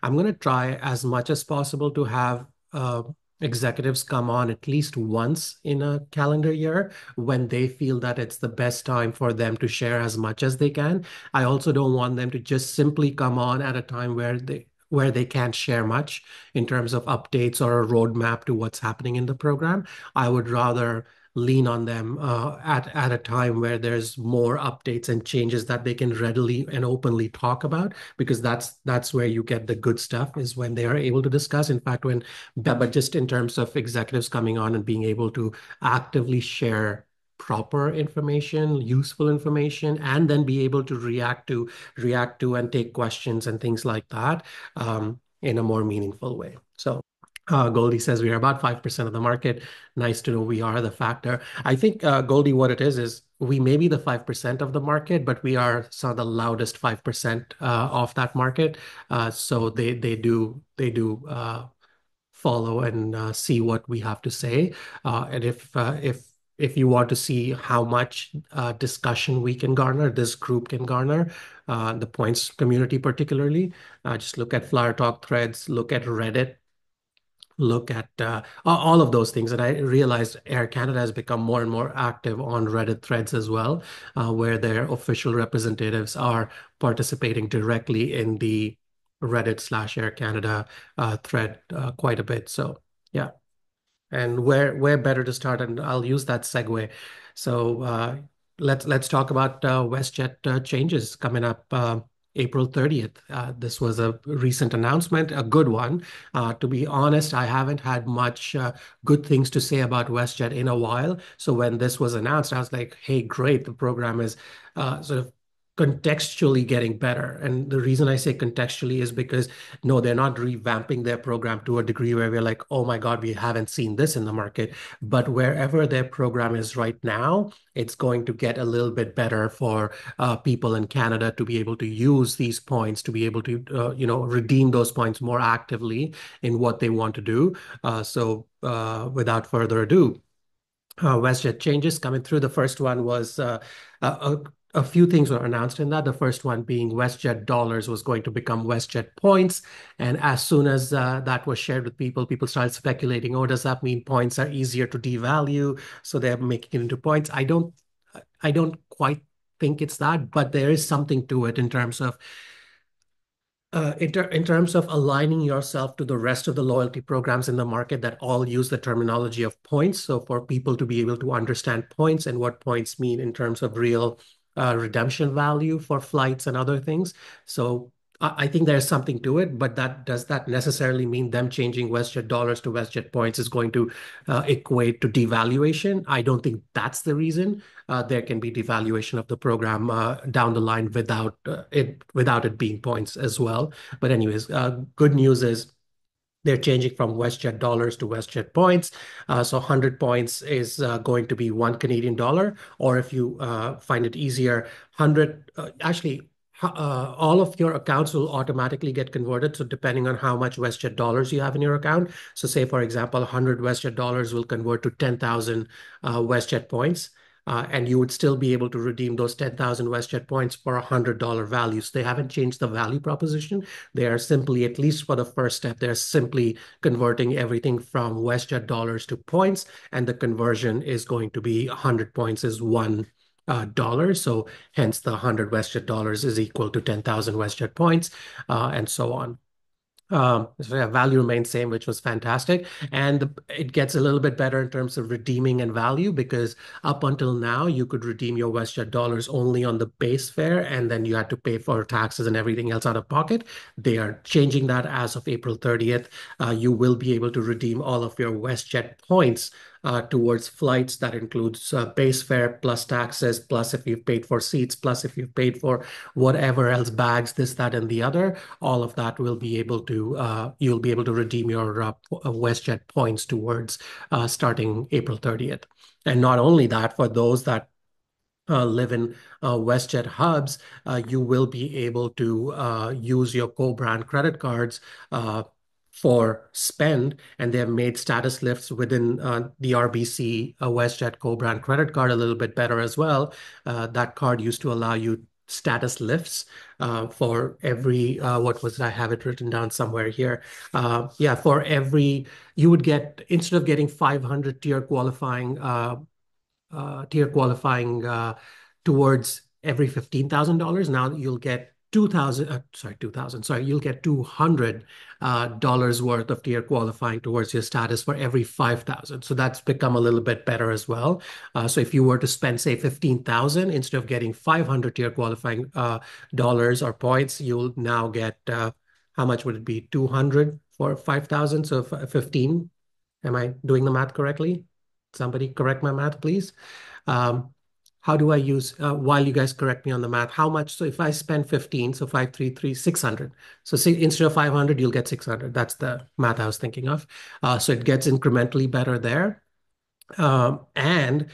I'm going to try as much as possible to have executives come on at least once in a calendar year when they feel that it's the best time for them to share as much as they can. I also don't want them to just simply come on at a time where they can't share much in terms of updates or a roadmap to what's happening in the program. I would rather lean on them at a time where there's more updates and changes that they can readily and openly talk about, because that's where you get the good stuff, is when they are able to discuss. In fact, but just in terms of executives coming on and being able to actively share proper information, useful information, and then be able to react to and take questions and things like that in a more meaningful way. So Goldie says we are about 5% of the market. Nice to know we are the factor. I think, Goldie, what it is we may be the 5% of the market, but we are some of the loudest 5% of that market. So they do follow and see what we have to say. And if you want to see how much discussion we can garner, this group can garner, the points community particularly, just look at Flower Talk threads, look at Reddit, look at all of those things. And I realized Air Canada has become more and more active on Reddit threads as well, where their official representatives are participating directly in the Reddit/Air Canada thread quite a bit. So yeah. And where better to start? And I'll use that segue. So let's talk about WestJet changes coming up April 30th. This was a recent announcement, a good one. To be honest, I haven't had much good things to say about WestJet in a while. So when this was announced, I was like, hey, great, the program is sort of contextually getting better. And the reason I say contextually is because no, they're not revamping their program to a degree where we're like, oh my God, we haven't seen this in the market. But wherever their program is right now, it's going to get a little bit better for people in Canada to be able to use these points, to be able to, redeem those points more actively in what they want to do. So without further ado, WestJet changes coming through. The first one was a, a few things were announced in that. The first one being WestJet dollars was going to become WestJet points. And as soon as that was shared with people, people started speculating, oh, does that mean points are easier to devalue? So they're making it into points. I don't quite think it's that, but there is something to it in terms of aligning yourself to the rest of the loyalty programs in the market that all use the terminology of points. So for people to be able to understand points and what points mean in terms of real redemption value for flights and other things. So I think there's something to it, but does that necessarily mean them changing WestJet dollars to WestJet points is going to equate to devaluation? I don't think that's the reason. There can be devaluation of the program down the line without it being points as well. But anyways, good news is they're changing from WestJet dollars to WestJet points. So 100 points is going to be $1 Canadian, or if you find it easier, 100 actually. All of your accounts will automatically get converted. So depending on how much WestJet dollars you have in your account. So say, for example, 100 WestJet dollars will convert to 10,000 WestJet points. And you would still be able to redeem those 10,000 WestJet points for $100 values. They haven't changed the value proposition. They are simply, at least for the first step, they're simply converting everything from WestJet dollars to points. And the conversion is going to be 100 points is $1. So hence the 100 WestJet dollars is equal to 10,000 WestJet points, and so on. So yeah, value remains same, which was fantastic. And it gets a little bit better in terms of redeeming and value, because up until now, you could redeem your WestJet dollars only on the base fare, and then you had to pay for taxes and everything else out of pocket. They are changing that as of April 30th. You will be able to redeem all of your WestJet points towards flights. That includes base fare plus taxes, plus if you've paid for seats, plus if you've paid for whatever else, bags, this, that, and the other. All of that will be able to you'll be able to redeem your WestJet points towards starting April 30th. And not only that, for those that live in WestJet hubs, you will be able to use your co-brand credit cards for spend, and they have made status lifts within the RBC WestJet co-brand credit card a little bit better as well. That card used to allow you status lifts for every, what was it? I have it written down somewhere here. Yeah, for every, you would get, instead of getting 500 tier qualifying towards every $15,000. Now you'll get 2,000, sorry, 2,000, sorry, you'll get $200 dollars worth of tier qualifying towards your status for every 5,000. So that's become a little bit better as well. So if you were to spend, say, 15,000, instead of getting 500 tier qualifying dollars or points, you'll now get, how much would it be? 200 for 5,000. So 15. Am I doing the math correctly? Somebody correct my math, please. Um, how do I use, while you guys correct me on the math, how much? So if I spend 15, so 533, 600. So see, instead of 500, you'll get 600. That's the math I was thinking of. So it gets incrementally better there. And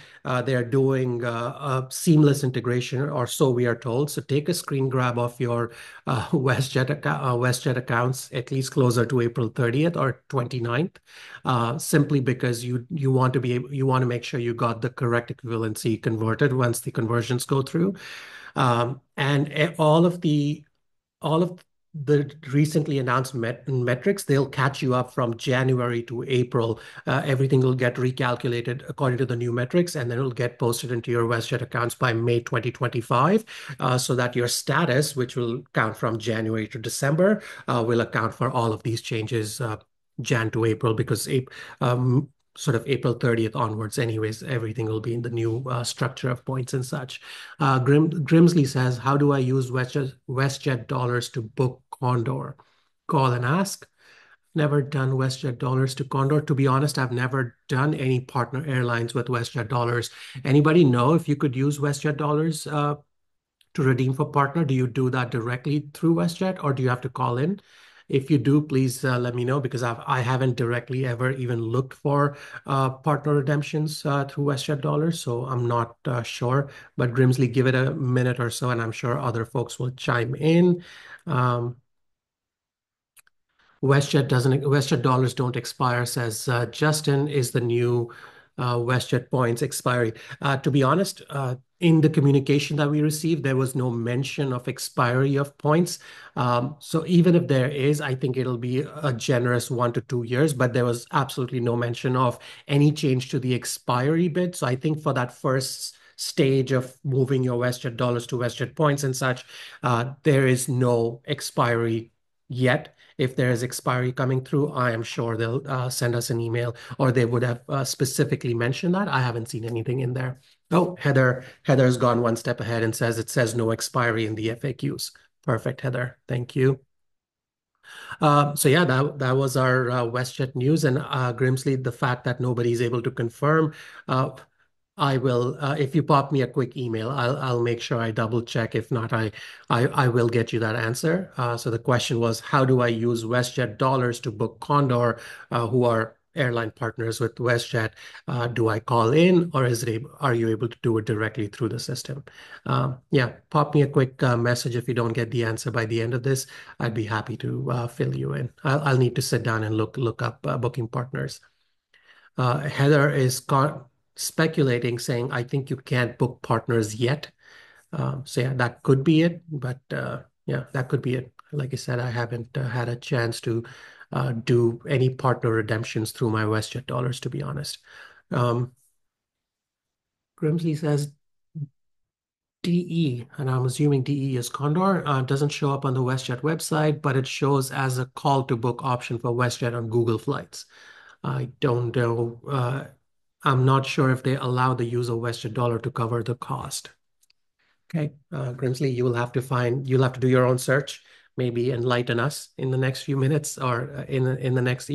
they're doing a seamless integration, or so we are told. So take a screen grab of your WestJet accounts, at least closer to April 30th or 29th, simply because you want to be able, you want to make sure you got the correct equivalency converted once the conversions go through. And all of the recently announced metrics, they'll catch you up from January to April. Everything will get recalculated according to the new metrics, and then it'll get posted into your WestJet accounts by May 2025, so that your status, which will count from January to December, will account for all of these changes, Jan to April, because sort of April 30th onwards, anyways, everything will be in the new structure of points and such. Grimsley says, how do I use WestJet dollars to book Condor? Call and ask. Never done WestJet dollars to Condor. To be honest, I've never done any partner airlines with WestJet dollars. Anybody know if you could use WestJet dollars to redeem for partner? Do you do that directly through WestJet, or do you have to call in? If you do, please let me know, because I haven't directly ever even looked for partner redemptions through WestJet dollars, so I'm not sure. But Grimsley, give it a minute or so, and I'm sure other folks will chime in. Um, WestJet dollars don't expire, says Justin. Is the new WestJet points expiry? To be honest, in the communication that we received, there was no mention of expiry of points. So even if there is, I think it'll be a generous 1 to 2 years, but there was absolutely no mention of any change to the expiry bit. So I think for that first stage of moving your WestJet dollars to WestJet points and such, there is no expiry yet. If there is expiry coming through, I am sure they'll send us an email, or they would have specifically mentioned that. I haven't seen anything in there. Oh, Heather's gone one step ahead and says it says no expiry in the FAQs. Perfect, Heather. Thank you. So yeah, that was our WestJet news. And Grimsley, the fact that nobody's able to confirm, uh, I will, if you pop me a quick email, I'll make sure I double check. If not, I will get you that answer. So the question was, how do I use WestJet dollars to book Condor, who are airline partners with WestJet? Do I call in, or are you able to do it directly through the system? Yeah, pop me a quick message if you don't get the answer by the end of this. I'd be happy to fill you in. I'll need to sit down and look up booking partners. Heather is speculating, saying, I think you can't book partners yet. So yeah, that could be it. But yeah, that could be it. Like I said, I haven't had a chance to do any partner redemptions through my WestJet dollars, to be honest. Um, Grimsley says DE, and I'm assuming DE is Condor, doesn't show up on the WestJet website, but it shows as a call to book option for WestJet on Google Flights. I don't know. I'm not sure if they allow the use of WestJet dollar to cover the cost. Okay, Grimsley, you'll have to do your own search, maybe enlighten us in the next few minutes, or in the next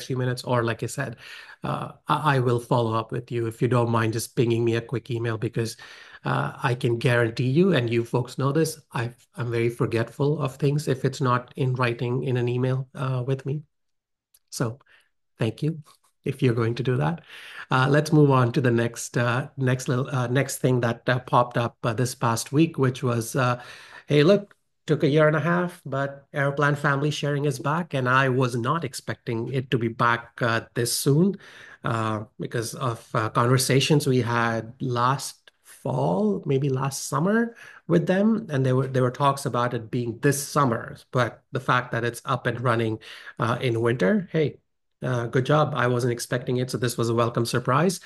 few minutes, or like I said, I will follow up with you if you don't mind just pinging me a quick email, because I can guarantee you, and you folks know this, I'm very forgetful of things if it's not in writing in an email with me. So thank you if you're going to do that. Let's move on to the next thing that popped up this past week, which was, hey, look, took a year and a half, but Aeroplan Family Sharing is back, and I was not expecting it to be back this soon, because of conversations we had last fall, maybe last summer with them, and there were talks about it being this summer. But the fact that it's up and running in winter, hey, good job. I wasn't expecting it, so this was a welcome surprise.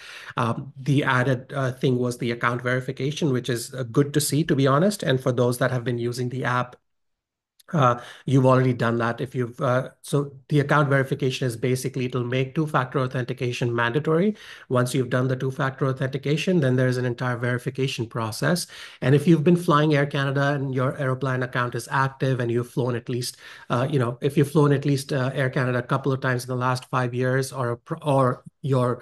The added thing was the account verification, which is good to see, to be honest. And for those that have been using the app, you've already done that. If you've so the account verification is basically it'll make two-factor authentication mandatory. Once you've done the two-factor authentication, then there's an entire verification process. And if you've been flying Air Canada and your Aeroplan account is active and you've flown at least, if you've flown at least Air Canada a couple of times in the last 5 years, or your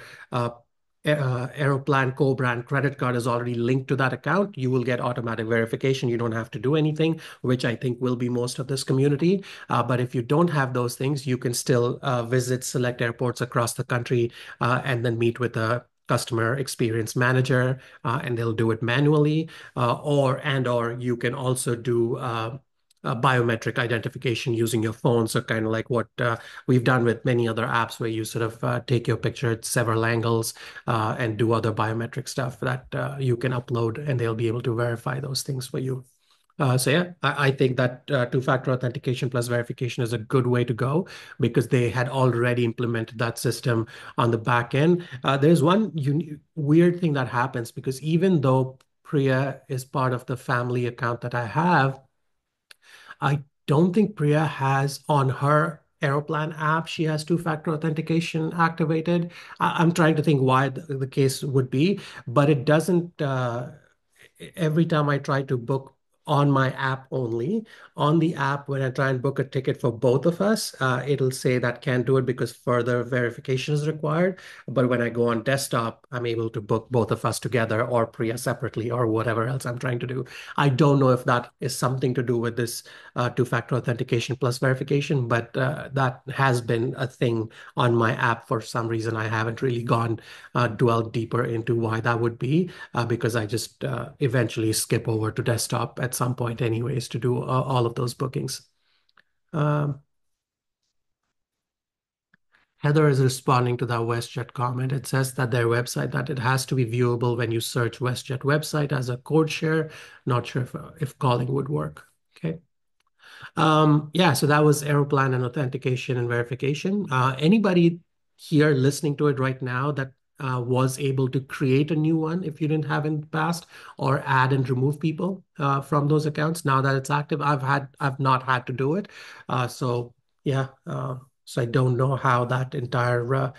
Aeroplan co-brand credit card is already linked to that account, you will get automatic verification. You don't have to do anything, which I think will be most of this community. But if you don't have those things, you can still visit select airports across the country and then meet with a customer experience manager, and they'll do it manually, or you can also do biometric identification using your phone. So kind of like what we've done with many other apps where you sort of take your picture at several angles and do other biometric stuff that you can upload, and they'll be able to verify those things for you. So yeah, I think that two-factor authentication plus verification is a good way to go because they had already implemented that system on the back end. There's one weird thing that happens because even though Priya is part of the family account that I have, I don't think Priya has on her Aeroplan app, she has two-factor authentication activated. I'm trying to think why the case would be, but it doesn't. Every time I try to book on my app only, on the app, when I try and book a ticket for both of us, it'll say that can't do it because further verification is required. But when I go on desktop, I'm able to book both of us together or Priya separately or whatever else I'm trying to do. I don't know if that is something to do with this two-factor authentication plus verification, but that has been a thing on my app for some reason. I haven't really gone dwelled deeper into why that would be because I just eventually skip over to desktop at some point anyways to do all of those bookings. Um, Heather is responding to that WestJet comment. It says that their website, that it has to be viewable when you search WestJet website as a code share. Not sure if calling would work. Okay. Yeah, so that was Aeroplan and authentication and verification. Anybody here listening to it right now that was able to create a new one if you didn't have in the past, or add and remove people from those accounts now that it's active? I've not had to do it. So yeah, so I don't know how that entire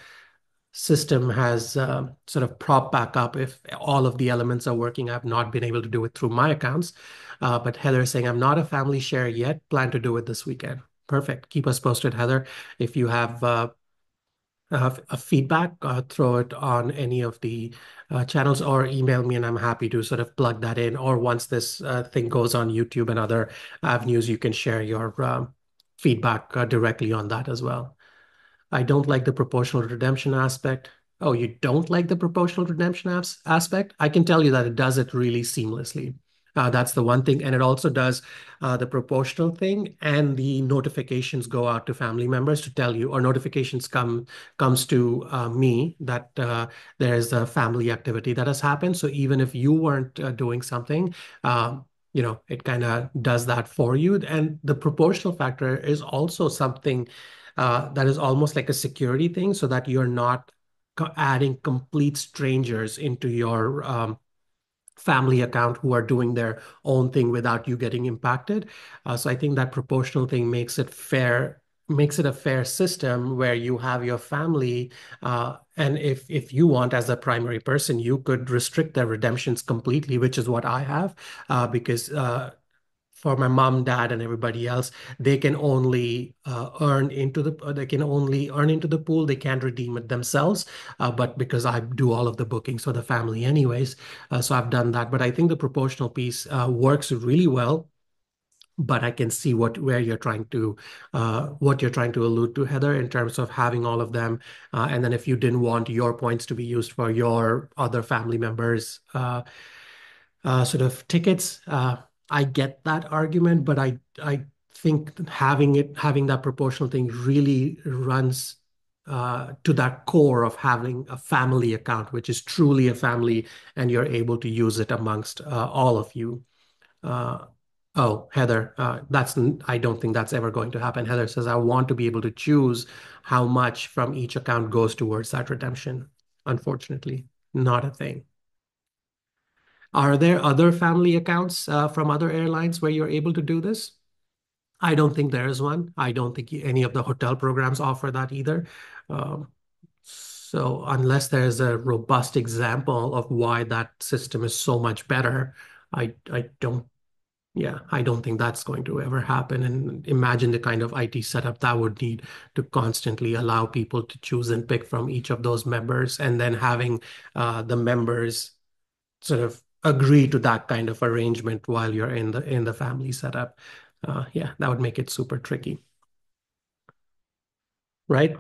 system has sort of propped back up if all of the elements are working. I've not been able to do it through my accounts. But Heather is saying, I'm not a family share yet. Plan to do it this weekend. Perfect. Keep us posted, Heather. If you have a feedback, throw it on any of the channels or email me, and I'm happy to sort of plug that in. Or once this thing goes on YouTube and other avenues, you can share your feedback directly on that as well. I don't like the proportional redemption aspect. Oh, you don't like the proportional redemption aspect? I can tell you that it does it really seamlessly. That's the one thing. And it also does the proportional thing, and the notifications go out to family members to tell you, or notifications comes to me that there's a family activity that has happened. So even if you weren't doing something, it kind of does that for you. And the proportional factor is also something that is almost like a security thing so that you're not adding complete strangers into your family account who are doing their own thing without you getting impacted. So I think that proportional thing makes it a fair system where you have your family, and if you want as a primary person, you could restrict their redemptions completely, which is what I have, because for my mom, dad, and everybody else, they can only they can only earn into the pool. They can't redeem it themselves. But because I do all of the bookings for the family anyways, so I've done that. But I think the proportional piece works really well. But I can see what you're trying to allude to, Heather, in terms of having all of them, and then if you didn't want your points to be used for your other family members' sort of tickets. I get that argument, but I think having that proportional thing really runs to that core of having a family account, which is truly a family, and you're able to use it amongst all of you. Uh, oh, Heather, I don't think that's ever going to happen. Heather says, I want to be able to choose how much from each account goes towards that redemption. Unfortunately, not a thing. Are there other family accounts from other airlines where you're able to do this? I don't think there is one. I don't think any of the hotel programs offer that either. Um, so unless there's a robust example of why that system is so much better, I don't, yeah, I don't think that's going to ever happen. And imagine the kind of IT setup that would need to constantly allow people to choose and pick from each of those members, and then having the members sort of agree to that kind of arrangement while you're in the family setup. Yeah, that would make it super tricky, right?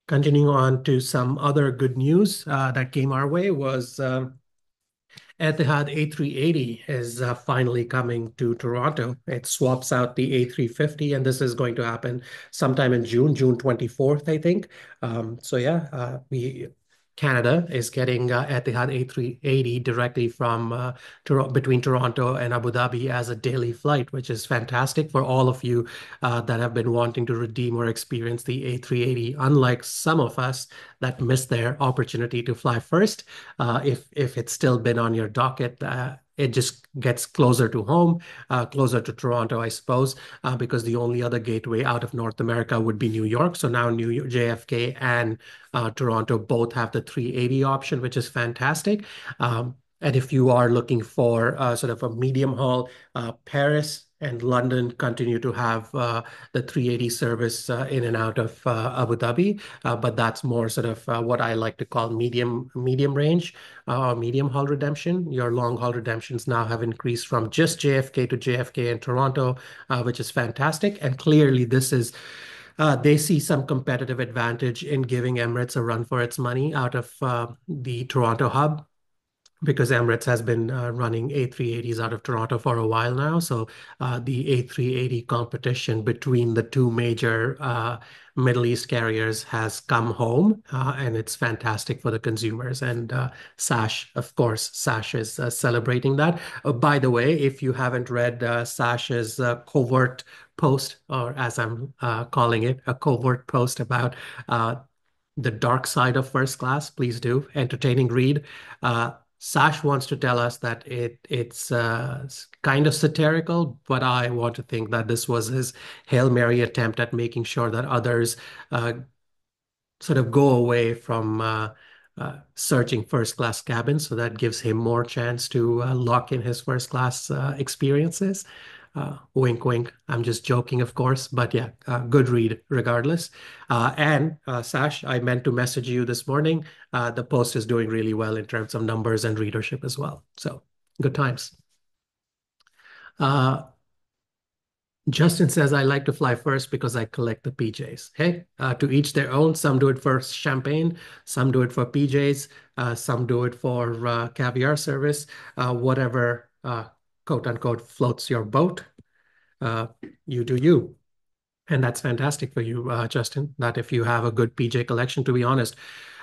Continuing on to some other good news that came our way was Etihad A380 is finally coming to Toronto. It swaps out the A350, and this is going to happen sometime in June 24th, I think. So yeah, we Canada is getting Etihad A380 directly from between Toronto and Abu Dhabi as a daily flight, which is fantastic for all of you that have been wanting to redeem or experience the A380. Unlike some of us that missed their opportunity to fly first, if it's still been on your docket, it just gets closer to home, closer to Toronto, I suppose, because the only other gateway out of North America would be New York. So now New York, JFK and Toronto both have the 380 option, which is fantastic. And if you are looking for sort of a medium haul, Paris and London continue to have the 380 service in and out of Abu Dhabi, but that's more sort of what I like to call medium range medium haul redemption. Your long haul redemptions now have increased from just JFK to JFK and Toronto, which is fantastic. And clearly, this is they see some competitive advantage in giving Emirates a run for its money out of the Toronto hub, because Emirates has been running A380s out of Toronto for a while now. So the A380 competition between the two major Middle East carriers has come home, and it's fantastic for the consumers. And SASH, of course, SASH is celebrating that. By the way, if you haven't read SASH's covert post, or as I'm calling it, a covert post about the dark side of first class, please do. Entertaining read. Sash wants to tell us that it's kind of satirical, but I want to think that this was his Hail Mary attempt at making sure that others uh, sort of go away from searching first class cabins. So that gives him more chance to lock in his first class experiences. Wink, wink. I'm just joking, of course, but yeah, good read regardless. And Sash, I meant to message you this morning. The post is doing really well in terms of numbers and readership as well. So good times. Uh, Justin says, I like to fly first because I collect the PJs. Hey, to each their own. Some do it for champagne, some do it for PJs, some do it for caviar service, whatever quote unquote floats your boat. Uh, you do you. And that's fantastic for you, Justin, that if you have a good PJ collection, to be honest.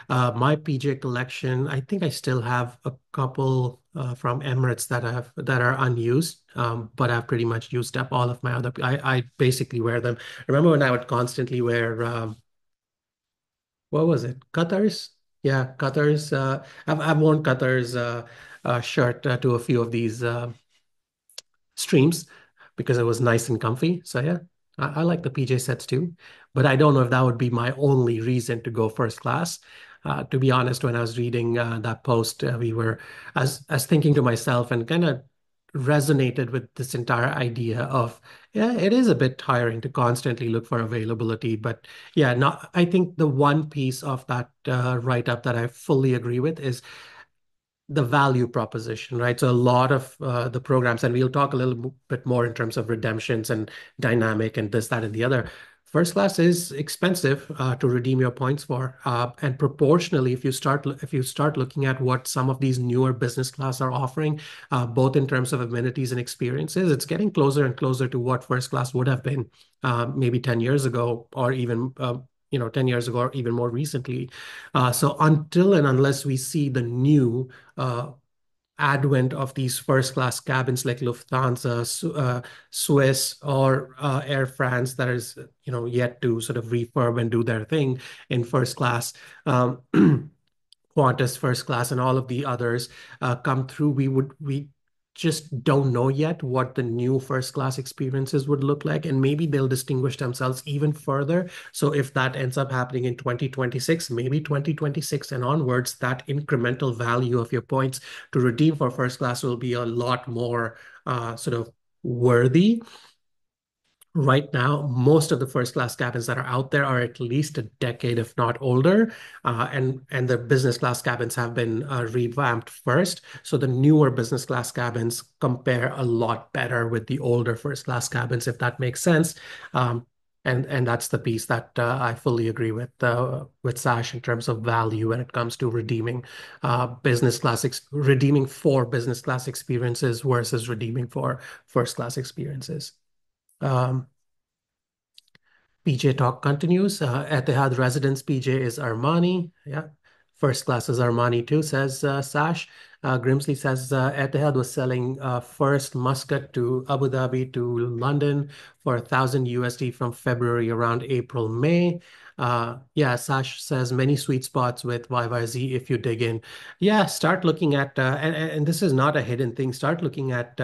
My PJ collection, I think I still have a couple from Emirates that are unused, but I've pretty much used up all of my other. I basically wear them. Remember when I would constantly wear what was it? Qatar's? Yeah, Qatar's. I've worn Qatar's shirt to a few of these streams because it was nice and comfy. So yeah, I like the PJ sets too, but I don't know if that would be my only reason to go first class. To be honest, when I was reading that post, I was thinking to myself and kind of resonated with this entire idea of, yeah, it is a bit tiring to constantly look for availability, but yeah, not. I think the one piece of that write up that I fully agree with is the value proposition, right? So a lot of the programs, and we'll talk a little bit more in terms of redemptions and dynamic and this, that, and the other. First class is expensive to redeem your points for, and proportionally, if you start looking at what some of these newer business class are offering, both in terms of amenities and experiences, it's getting closer and closer to what first class would have been maybe 10 years ago, or even 10 years ago or even more recently. So until and unless we see the new advent of these first class cabins like Lufthansa, Swiss, or Air France that is, yet to sort of refurb and do their thing in first class. Um, Qantas First Class and all of the others come through, we just don't know yet what the new first class experiences would look like, and maybe they'll distinguish themselves even further. So if that ends up happening in 2026, maybe 2026 and onwards, that incremental value of your points to redeem for first class will be a lot more sort of worthy. Right now, most of the first class cabins that are out there are at least a decade, if not older, and the business class cabins have been revamped first. So the newer business class cabins compare a lot better with the older first class cabins, if that makes sense. Um, and that's the piece that I fully agree with Sash in terms of value when it comes to redeeming redeeming for business class experiences versus redeeming for first class experiences. Um, PJ talk continues. Etihad residence PJ is Armani. Yeah. First class is Armani too, says Sash. Grimsley says Etihad was selling first Muscat to Abu Dhabi to London for 1,000 USD from February around April, May. Yeah, Sash says many sweet spots with YYZ if you dig in. Yeah, start looking at, and this is not a hidden thing, start looking at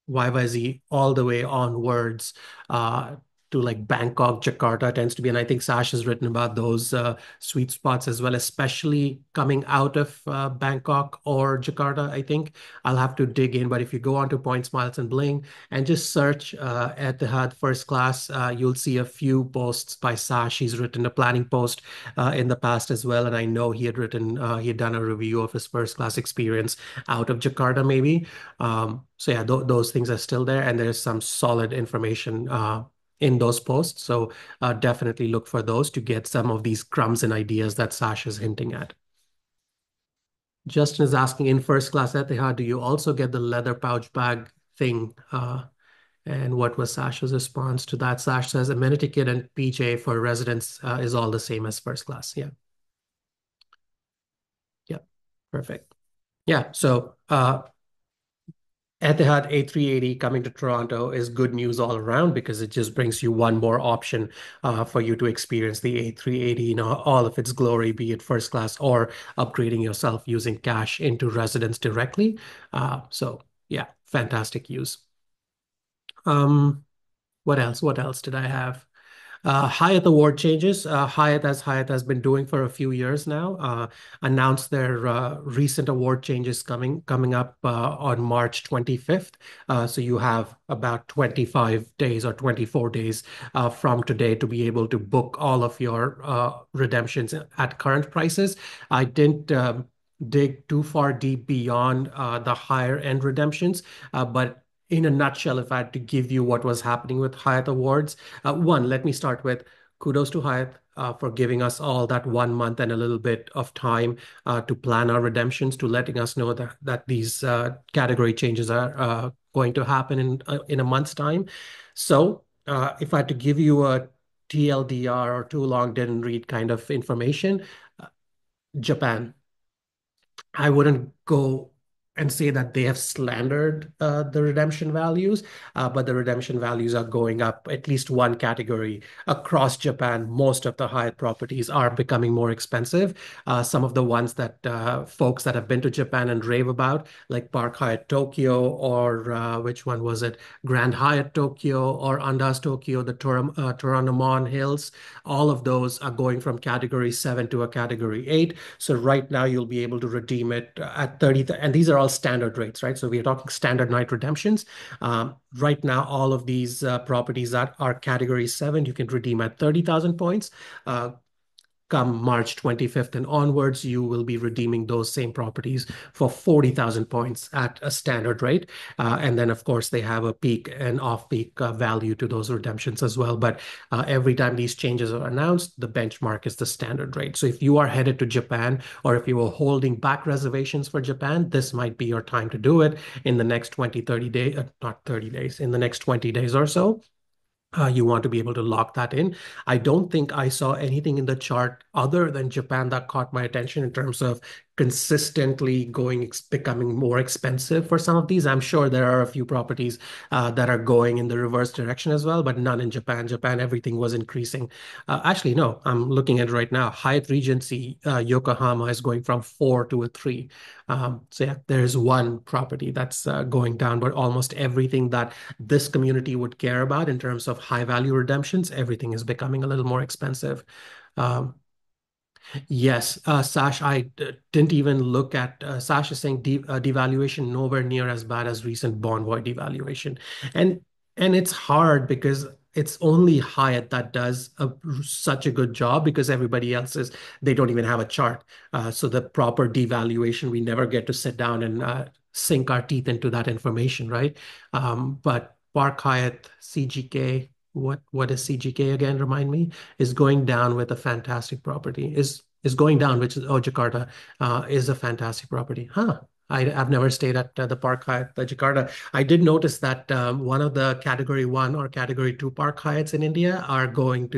YYZ all the way onwards to like Bangkok, Jakarta tends to be, and I think Sash has written about those sweet spots as well, especially coming out of Bangkok or Jakarta. I think I'll have to dig in, but if you go onto Points, Miles, and Bling and just search Etihad First Class, you'll see a few posts by Sash. He's written a planning post in the past as well, and I know he had done a review of his first class experience out of Jakarta, maybe. So yeah, those things are still there, and there's some solid information in those posts. So definitely look for those to get some of these crumbs and ideas that Sash is hinting at. Justin is asking, in first class Etihad, do you also get the leather pouch bag thing? And what was Sash's response to that? Sash says amenity kit and PJ for residents is all the same as first class. Yeah. Yeah. Perfect. Yeah. So Etihad A380 coming to Toronto is good news all around because it just brings you one more option for you to experience the A380 in all of its glory, be it first class or upgrading yourself using cash into residence directly. So yeah, fantastic use. Um, what else? What else did I have? Hyatt award changes. Hyatt has been doing for a few years now, announced their recent award changes coming up on March 25th. So you have about 25 days or 24 days from today to be able to book all of your redemptions at current prices. I didn't dig too far deep beyond the higher end redemptions, but in a nutshell, if I had to give you what was happening with Hyatt Awards, one, let me start with kudos to Hyatt for giving us all that 1 month and a little bit of time to plan our redemptions, to letting us know that these category changes are going to happen in a month's time. So, if I had to give you a TLDR or too long didn't read kind of information, uh, Japan. I wouldn't go and say that they have slandered the redemption values, but the redemption values are going up at least one category across Japan. Most of the Hyatt properties are becoming more expensive. Some of the ones that folks that have been to Japan and rave about, like Park Hyatt Tokyo, or which one was it? Grand Hyatt Tokyo or Andaz Tokyo, the Toranomon Hills, all of those are going from category 7 to a category 8. So right now you'll be able to redeem it at 30, and these are all standard rates, right? So we are talking standard night redemptions. Right now, all of these properties that are category 7, you can redeem at 30,000 points. Come March 25th and onwards, you will be redeeming those same properties for 40,000 points at a standard rate. And then, of course, they have a peak and off-peak value to those redemptions as well. But every time these changes are announced, the benchmark is the standard rate. So if you are headed to Japan, or if you were holding back reservations for Japan, this might be your time to do it in the next 20, 30 days, not 30 days, in the next 20 days or so. You want to be able to lock that in. I don't think I saw anything in the chart other than Japan that caught my attention in terms of consistently becoming more expensive for some of these. I'm sure there are a few properties that are going in the reverse direction as well, but none in Japan. Japan, everything was increasing. Actually, no, I'm looking at it right now. Hyatt Regency Yokohama is going from 4 to a 3. So yeah, there's one property that's going down, but almost everything that this community would care about in terms of high value redemptions, everything is becoming a little more expensive. Um, Yes, Sash, didn't even look at Sash is saying devaluation nowhere near as bad as recent bond void devaluation. And and it's hard because it's only Hyatt that does such a good job because everybody else is they don't even have a chart. So the proper devaluation, we never get to sit down and sink our teeth into that information, right? But Park Hyatt, CGK, what is CGK again? Remind me is going down with a fantastic property. Is going down, which is Jakarta, is a fantastic property. Huh. I've never stayed at the Park Hyatt, the Jakarta. I did notice that one of the Category 1 or Category 2 Park Hyatts in India are going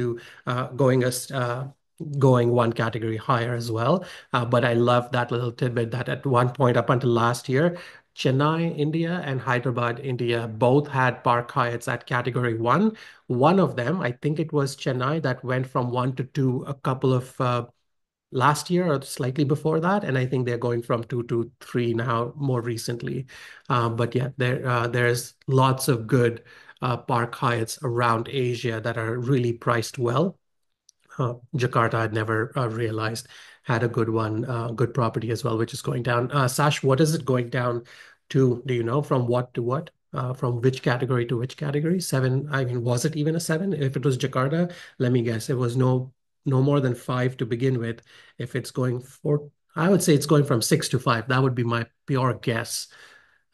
one category higher as well. But I love that little tidbit that at one point up until last year, Chennai, India, and Hyderabad, India, both had Park Hyatts at Category 1. One of them, I think it was Chennai, that went from 1 to 2 a couple of last year or slightly before that, and I think they're going from 2 to 3 now more recently. But yeah, there's lots of good Park Hyatts around Asia that are really priced well. Jakarta, I'd never realized had a good one, good property as well, which is going down. Sash, what is it going down to? Do you know from what to what? From which category to which category? Seven. I mean, was it even a seven? If it was Jakarta, let me guess, it was no more than five to begin with. If it's going for, I would say it's going from 6 to 5. That would be my pure guess.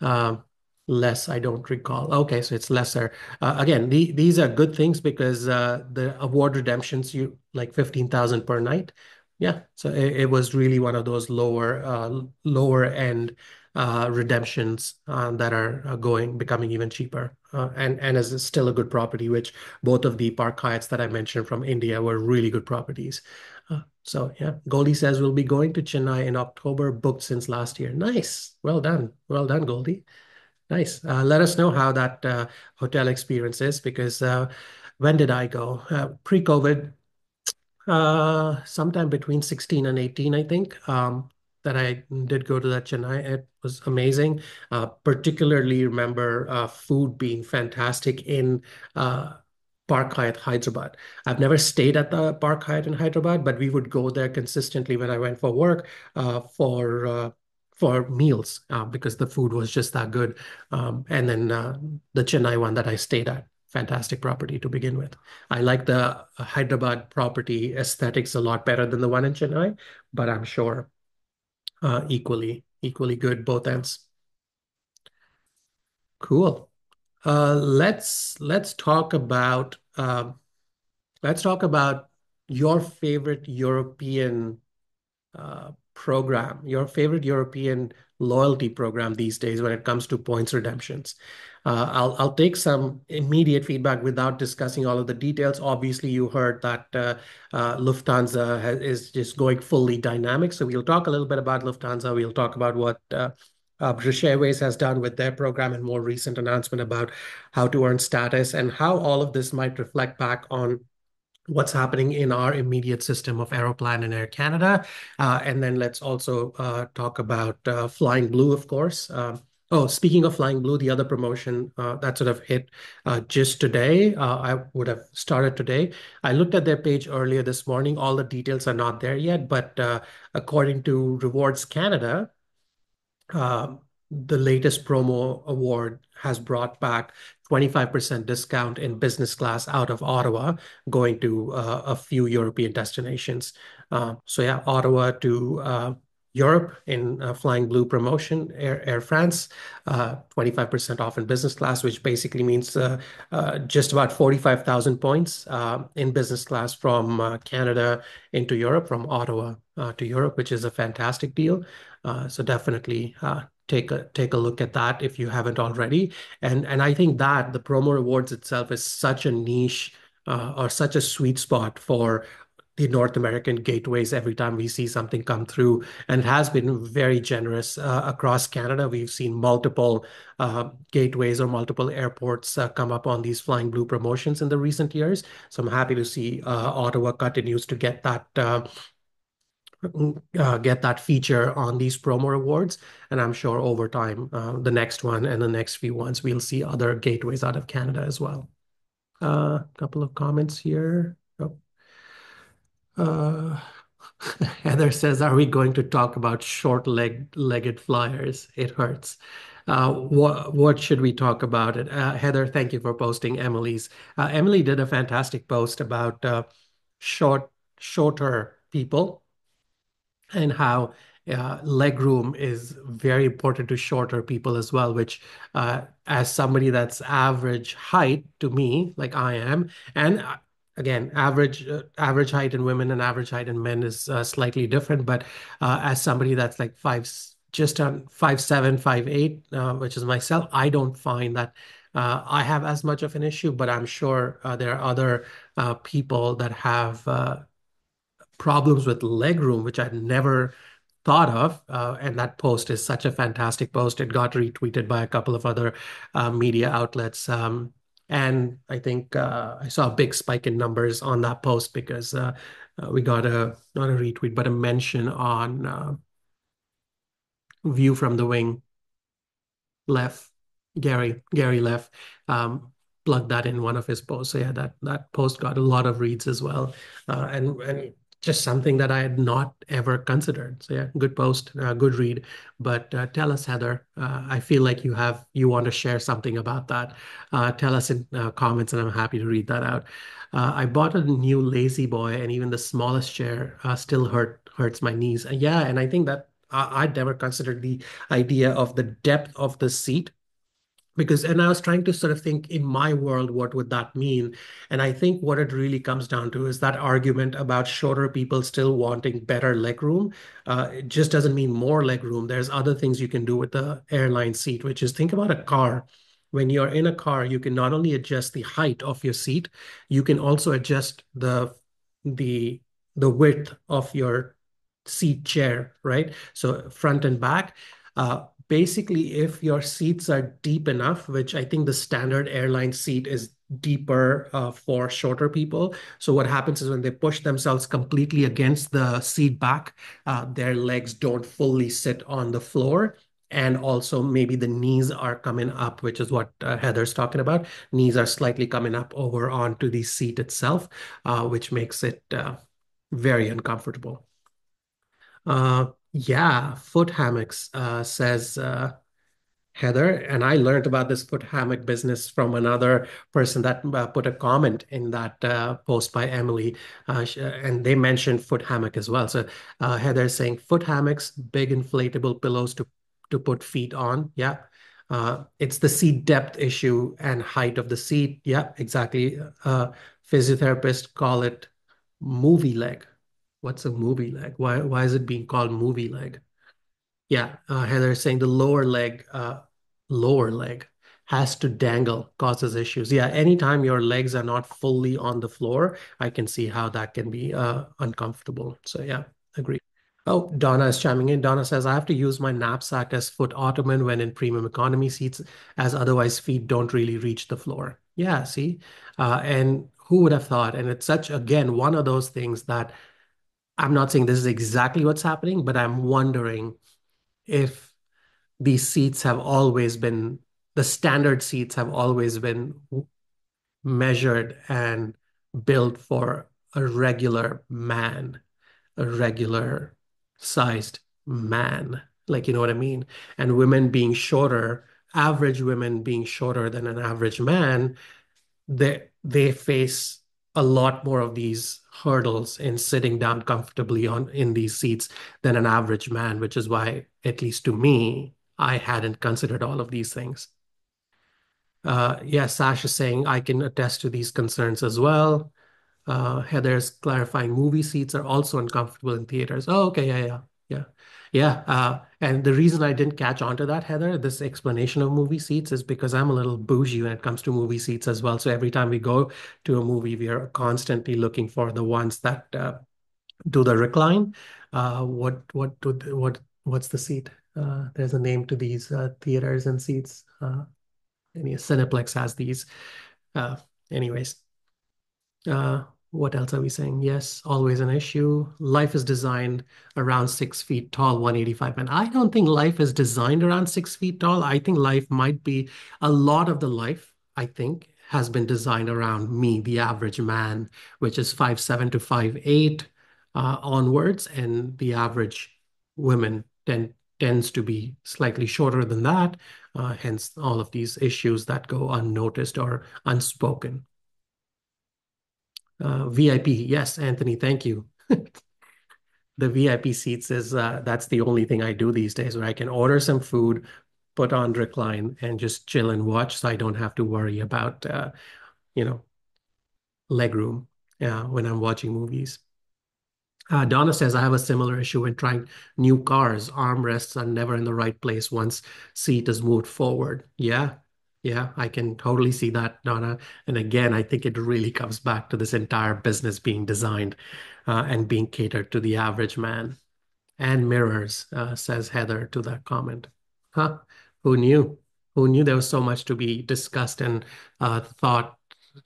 Um, Less, I don't recall. Okay, so it's lesser. Again, these are good things because the award redemptions you like 15,000 per night. Yeah, so it was really one of those lower end redemptions that are becoming even cheaper. And is still a good property, which both of the Park Hyatts that I mentioned from India were really good properties. So yeah, Goldie says we'll be going to Chennai in October, booked since last year. Nice. Well done, Goldie. Nice. Let us know how that hotel experience is because when did I go? Pre-COVID, sometime between 16 and 18, I think, that I did go to that Chennai. It was amazing. Particularly remember food being fantastic in Park Hyatt, Hyderabad. I've never stayed at the Park Hyatt in Hyderabad, but we would go there consistently when I went for work for meals because the food was just that good. And then the Chennai one that I stayed at, fantastic property to begin with. I like the Hyderabad property aesthetics a lot better than the one in Chennai, but I'm sure equally good both ends. Cool. Let's talk about your favorite European program, your favorite European loyalty program these days when it comes to points redemptions. I'll take some immediate feedback without discussing all of the details. Obviously, you heard that Lufthansa is just going fully dynamic. So we'll talk a little bit about Lufthansa. We'll talk about what British Airways has done with their program and more recent announcement about how to earn status and how all of this might reflect back on what's happening in our immediate system of Aeroplan and Air Canada. And then let's also talk about Flying Blue, of course. Oh, speaking of Flying Blue, the other promotion that sort of hit just today, I would have started today. I looked at their page earlier this morning. All the details are not there yet, but according to Rewards Canada, um, the latest promo award has brought back 25% discount in business class out of Ottawa, going to a few European destinations. So yeah, Ottawa to Europe in Flying Blue promotion, Air France, 25% off in business class, which basically means just about 45,000 points in business class from Canada into Europe, from Ottawa to Europe, which is a fantastic deal. So definitely take a look at that if you haven't already. And I think that the promo rewards itself is such a niche or such a sweet spot for the North American gateways every time we see something come through. And it has been very generous across Canada. We've seen multiple gateways or multiple airports come up on these Flying Blue promotions in the recent years. So I'm happy to see Ottawa continues to get that feature on these promo rewards. And I'm sure over time, the next one and the next few ones, we'll see other gateways out of Canada as well. A couple of comments here. Oh, uh, Heather says, "Are we going to talk about short-legged flyers? It hurts." What should we talk about it? Heather, thank you for posting Emily's. Emily did a fantastic post about short, shorter people and how leg room is very important to shorter people as well, which as somebody that's average height to me, like I am, and again, average height in women and average height in men is slightly different, but as somebody that's like just on 5'7", 5'8", which is myself, I don't find that I have as much of an issue, but I'm sure there are other people that have problems with legroom, which I'd never thought of. And that post is such a fantastic post. It got retweeted by a couple of other media outlets. And I think I saw a big spike in numbers on that post because we got not a retweet, but a mention on View from the Wing. Leff, Gary Leff, plugged that in one of his posts. So yeah, that post got a lot of reads as well, and just something that I had not ever considered. So yeah, good post, good read. But tell us, Heather, I feel like you want to share something about that. Tell us in comments, and I'm happy to read that out. I bought a new Lazy Boy, and even the smallest chair still hurts my knees. Yeah, and I think that I'd never considered the idea of the depth of the seat because and I was trying to sort of think in my world what would that mean, and I think what it really comes down to is that argument about shorter people still wanting better leg room. It just doesn't mean more leg room. There's other things you can do with the airline seat, which is think about a car. When you're in a car, you can not only adjust the height of your seat, you can also adjust the the width of your seat chair, right? So front and back. Basically, if your seats are deep enough, which I think the standard airline seat is deeper for shorter people. So what happens is when they push themselves completely against the seat back, their legs don't fully sit on the floor. And also maybe the knees are coming up, which is what Heather's talking about. Knees are slightly coming up over onto the seat itself, which makes it very uncomfortable. Yeah, foot hammocks, says Heather. And I learned about this foot hammock business from another person that put a comment in that post by Emily. And they mentioned foot hammock as well. So Heather is saying foot hammocks, big inflatable pillows to put feet on. Yeah. It's the seat depth issue and height of the seat. Yeah, exactly. Physiotherapists call it movie leg. What's a movie leg? Why is it being called movie leg? Yeah, Heather is saying the lower leg has to dangle, causes issues. Yeah, anytime your legs are not fully on the floor, I can see how that can be uncomfortable. So yeah, agree. Oh, Donna is chiming in. Donna says, I have to use my knapsack as foot ottoman when in premium economy seats, as otherwise feet don't really reach the floor. Yeah, see? And who would have thought? And it's such, again, one of those things that I'm not saying this is exactly what's happening, but I'm wondering if these seats have always been, the standard seats have always been measured and built for a regular man, a regular sized man. Like, you know what I mean? And women being shorter, average women being shorter than an average man, they face a lot more of these hurdles in sitting down comfortably on in these seats than an average man, which is why, at least to me, I hadn't considered all of these things. Yeah, Sash is saying I can attest to these concerns as well. Heather's clarifying movie seats are also uncomfortable in theaters. Oh, okay, yeah, yeah. Yeah. Yeah. And the reason I didn't catch on to that, Heather, this explanation of movie seats is because I'm a little bougie when it comes to movie seats as well. So every time we go to a movie, we are constantly looking for the ones that do the recline. What's the seat? There's a name to these theaters and seats. And Cineplex has these. Uh, Anyways, uh, what else are we saying? Yes, always an issue. Life is designed around 6 feet tall, 185. And I don't think life is designed around 6 feet tall. I think life might be a lot of the life, I think, has been designed around me, the average man, which is 5'7" to 5'8" onwards. And the average women tends to be slightly shorter than that. Hence, all of these issues that go unnoticed or unspoken. VIP, yes, Anthony, thank you. The VIP seats is that's the only thing I do these days where I can order some food, put on recline, and just chill and watch, so I don't have to worry about you know leg room when I'm watching movies. Donna says, I have a similar issue when trying new cars. Armrests are never in the right place once seat is moved forward. Yeah, yeah, I can totally see that, Donna. And again, I think it really comes back to this entire business being designed and being catered to the average man. And mirrors, says Heather to that comment. Huh? Who knew? Who knew there was so much to be discussed and thought?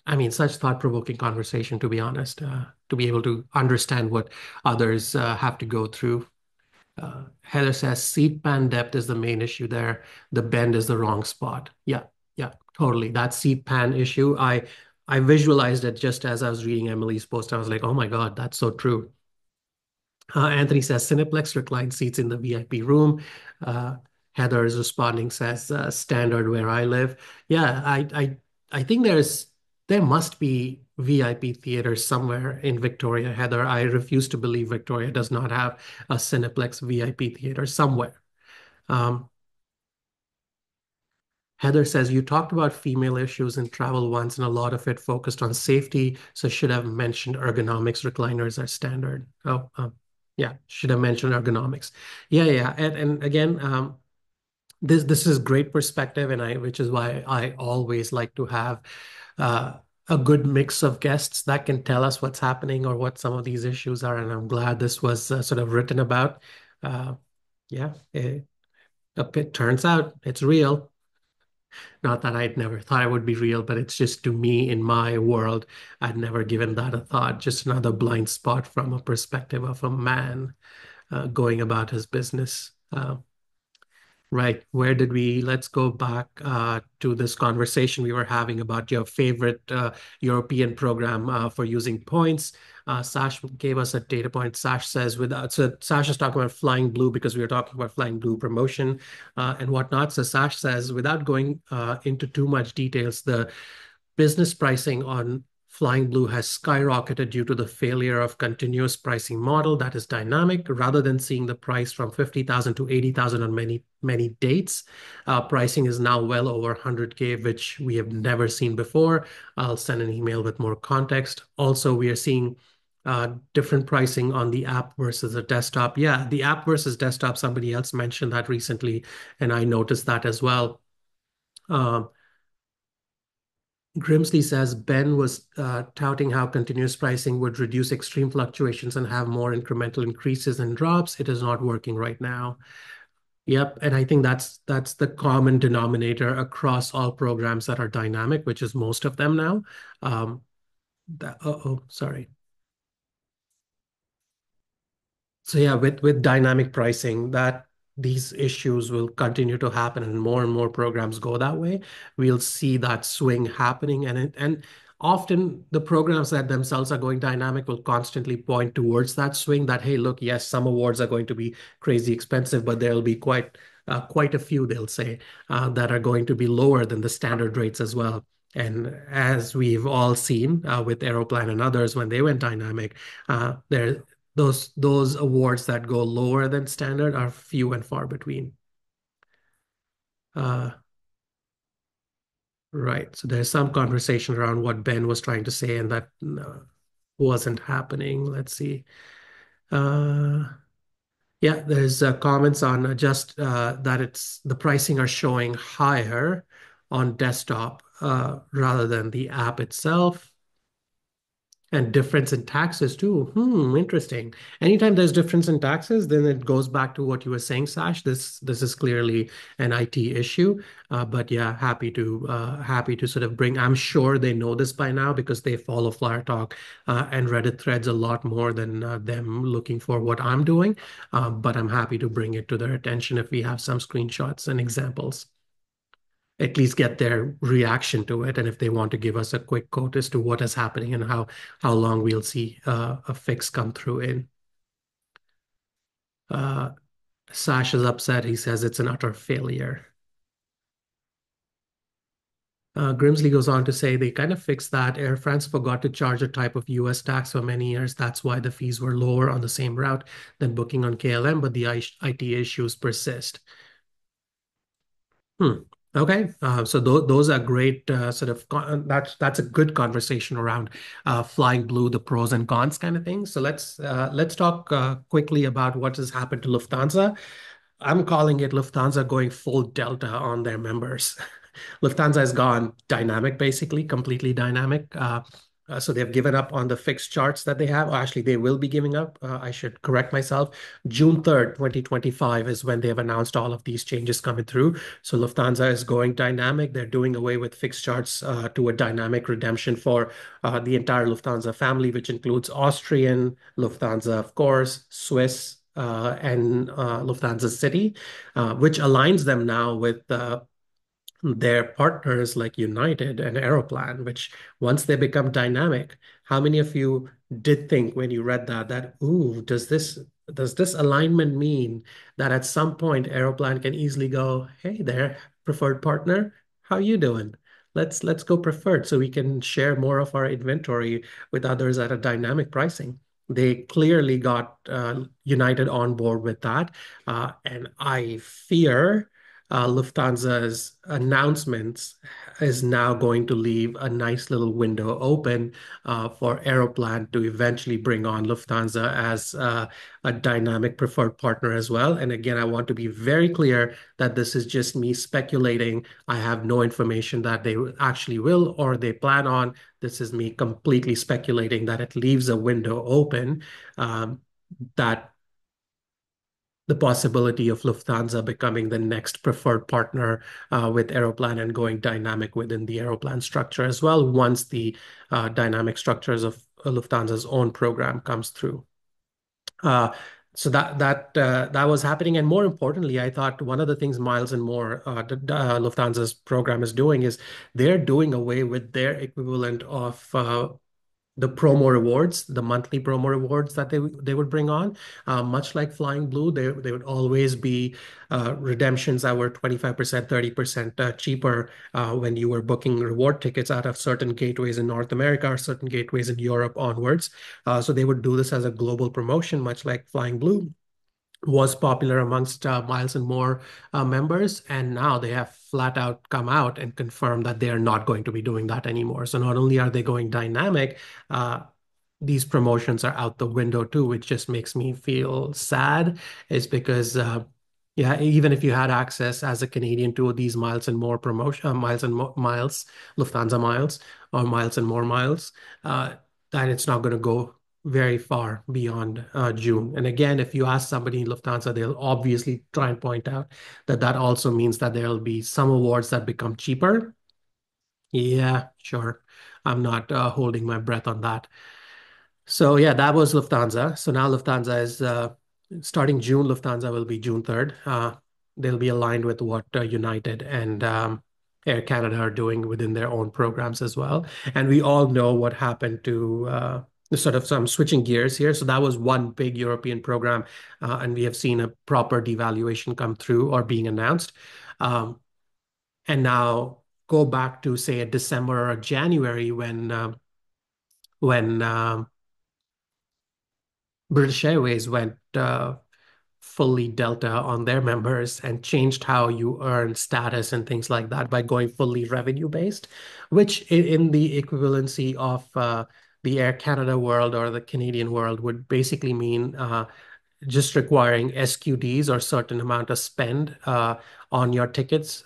I mean, such thought-provoking conversation, to be honest, to be able to understand what others have to go through. Heather says seat pan depth is the main issue there. The bend is the wrong spot. Yeah, yeah, totally. That seat pan issue, I visualized it just as I was reading Emily's post. I was like, oh my God, that's so true. Anthony says Cineplex reclined seats in the VIP room. Uh, Heather is responding, says standard where I live. Yeah, I think there must be VIP theaters somewhere in Victoria, Heather. I refuse to believe Victoria does not have a Cineplex VIP theater somewhere. Um, Heather says you talked about female issues in travel once, and a lot of it focused on safety. So should have mentioned ergonomics. Recliners are standard. Oh, yeah, should have mentioned ergonomics. Yeah, yeah, and again, this is great perspective, and which is why I always like to have uh, a good mix of guests that can tell us what's happening or what some of these issues are. And I'm glad this was sort of written about. Uh, yeah, it turns out it's real. Not that I'd never thought it would be real, but it's just to me in my world, I'd never given that a thought. Just another blind spot from a perspective of a man going about his business. Right. Where did we? Let's go back to this conversation we were having about your favorite European program for using points. Sash gave us a data point. Sash says so Sash is talking about Flying Blue because we were talking about Flying Blue promotion and whatnot. So Sash says, without going into too much details, the business pricing on Flying Blue has skyrocketed due to the failure of continuous pricing model that is dynamic rather than seeing the price from 50,000 to 80,000 on many dates. Pricing is now well over 100K, which we have never seen before. I'll send an email with more context. Also, we are seeing different pricing on the app versus the desktop. Yeah, the app versus desktop, somebody else mentioned that recently, and I noticed that as well. Um, Grimsley says Ben was touting how continuous pricing would reduce extreme fluctuations and have more incremental increases and drops. It is not working right now. Yep, and I think that's the common denominator across all programs that are dynamic, which is most of them now. Sorry. So yeah, with dynamic pricing, that these issues will continue to happen, and more programs go that way. We'll see that swing happening, and often the programs that themselves are going dynamic will constantly point towards that swing. That hey, look, yes, some awards are going to be crazy expensive, but there'll be quite a few, they'll say, that are going to be lower than the standard rates as well. And as we've all seen with Aeroplan and others, when they went dynamic, there those awards that go lower than standard are few and far between. Uh, right. So there's some conversation around what Ben was trying to say, and that wasn't happening. Let's see. Uh, Yeah, there's comments on just that it's the pricing are showing higher on desktop rather than the app itself. And difference in taxes too. Interesting. Anytime there's difference in taxes, then it goes back to what you were saying, Sash. This is clearly an IT issue. But yeah, happy to sort of bring. I'm sure they know this by now because they follow Flyer Talk and Reddit threads a lot more than them looking for what I'm doing. But I'm happy to bring it to their attention if we have some screenshots and examples, at least get their reaction to it, and if they want to give us a quick quote as to what is happening and how long we'll see a fix come through in. Uh, Sash is upset. He says it's an utter failure. Grimsley goes on to say they kind of fixed that. Air France forgot to charge a type of US tax for many years. That's why the fees were lower on the same route than booking on KLM, but the IT issues persist. Hmm. Okay, so those are great sort of that's a good conversation around flying blue, the pros and cons kind of thing. So let's talk quickly about what has happened to Lufthansa. I'm calling it Lufthansa going full Delta on their members. Lufthansa has gone dynamic, basically, completely dynamic. So they've given up on the fixed charts that they have. Or actually, they will be giving up. I should correct myself. June 3rd, 2025 is when they have announced all of these changes coming through. So Lufthansa is going dynamic. They're doing away with fixed charts to a dynamic redemption for the entire Lufthansa family, which includes Austrian, Lufthansa, of course, Swiss, and Lufthansa City, which aligns them now with their partners like United and Aeroplan, which once they become dynamic, how many of you did think when you read that, ooh, does this alignment mean that at some point Aeroplan can easily go, hey there, preferred partner, how you doing? Let's go preferred so we can share more of our inventory with others at a dynamic pricing. They clearly got United on board with that. And I fear Lufthansa's announcements is now going to leave a nice little window open for Aeroplan to eventually bring on Lufthansa as a dynamic preferred partner as well. And again, I want to be very clear that this is just me speculating. I have no information that they actually will or they plan on. This is me completely speculating that it leaves a window open that the possibility of Lufthansa becoming the next preferred partner with Aeroplan and going dynamic within the Aeroplan structure as well once the dynamic structures of Lufthansa's own program comes through. Uh, so that was happening, and more importantly, I thought one of the things Miles and More, Lufthansa's program is doing is they're doing away with their equivalent of the promo rewards, the monthly promo rewards that they would bring on. Much like Flying Blue, they would always be redemptions that were 25%, 30% cheaper when you were booking reward tickets out of certain gateways in North America or certain gateways in Europe onwards. So they would do this as a global promotion, much like Flying Blue was popular amongst Miles and More members, and now they have flat out come out and confirmed that they are not going to be doing that anymore. So not only are they going dynamic, uh, these promotions are out the window too, which just makes me feel sad. Is because yeah, even if you had access as a Canadian to these Miles and More promotion, miles, Lufthansa miles or Miles and More miles, that it's not going to go very far beyond June. And again, if you ask somebody in Lufthansa, they'll obviously try and point out that that also means that there'll be some awards that become cheaper. Yeah, sure. I'm not holding my breath on that. So yeah, that was Lufthansa. So now Lufthansa is starting June. Lufthansa will be June 3rd. They'll be aligned with what United and Air Canada are doing within their own programs as well. And we all know what happened to sort of some switching gears here. So that was one big European program, and we have seen a proper devaluation come through or being announced. Um, and now go back to say a December or January when British Airways went fully Delta on their members and changed how you earn status and things like that by going fully revenue based, which in the equivalency of the Air Canada world or the Canadian world would basically mean just requiring SQDs or certain amount of spend on your tickets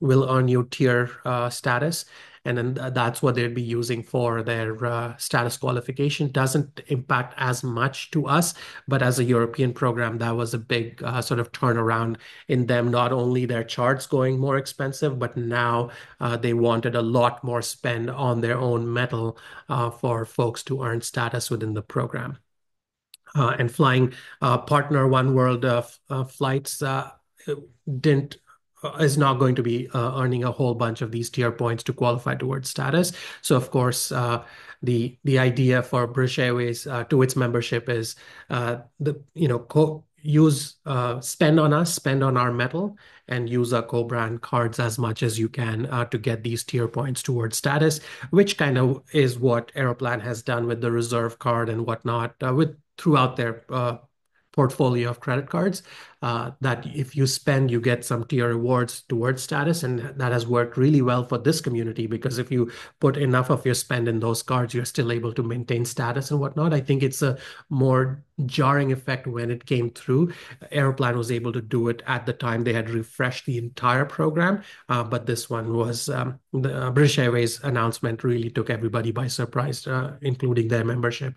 will earn you tier status. And then that's what they'd be using for their status qualification. Doesn't impact as much to us, but as a European program, that was a big sort of turnaround in them. Not only their charts going more expensive, but now they wanted a lot more spend on their own metal for folks to earn status within the program. And flying partner One World flights didn't is not going to be earning a whole bunch of these tier points to qualify towards status. So of course, the idea for British Airways to its membership is the use spend on us, spend on our metal, and use our co-brand cards as much as you can to get these tier points towards status, which kind of is what Aeroplan has done with the reserve card and whatnot, with throughout their portfolio of credit cards. That if you spend, you get some tier rewards towards status, and that has worked really well for this community because if you put enough of your spend in those cards, you're still able to maintain status and whatnot. I think it's a more jarring effect when it came through. Aeroplan was able to do it at the time they had refreshed the entire program, but this one was the British Airways announcement really took everybody by surprise, including their membership,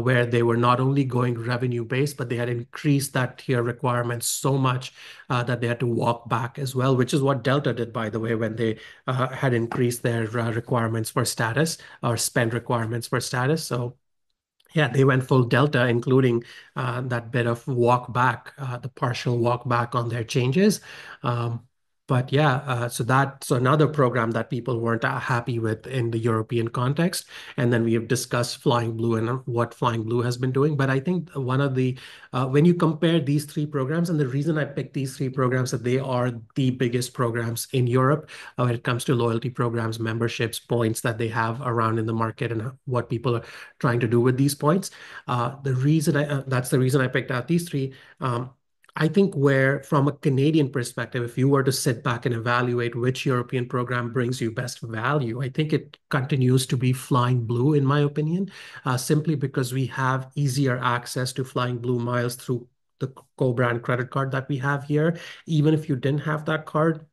where they were not only going revenue based, but they had increased that tier requirement so much that they had to walk back as well, which is what Delta did, by the way, when they had increased their requirements for status or spend requirements for status. So yeah, they went full Delta, including that bit of walk back, the partial walk back on their changes. Um, but yeah, so another program that people weren't happy with in the European context. And then we have discussed Flying Blue and what Flying Blue has been doing. But I think one of the when you compare these three programs, and the reason I picked these three programs that they are the biggest programs in Europe when it comes to loyalty programs, memberships, points that they have around in the market, and what people are trying to do with these points. That's the reason I picked out these three. I think where, from a Canadian perspective, if you were to sit back and evaluate which European program brings you best value, I think it continues to be Flying Blue, in my opinion, simply because we have easier access to Flying Blue miles through the co-brand credit card that we have here. Even if you didn't have that card,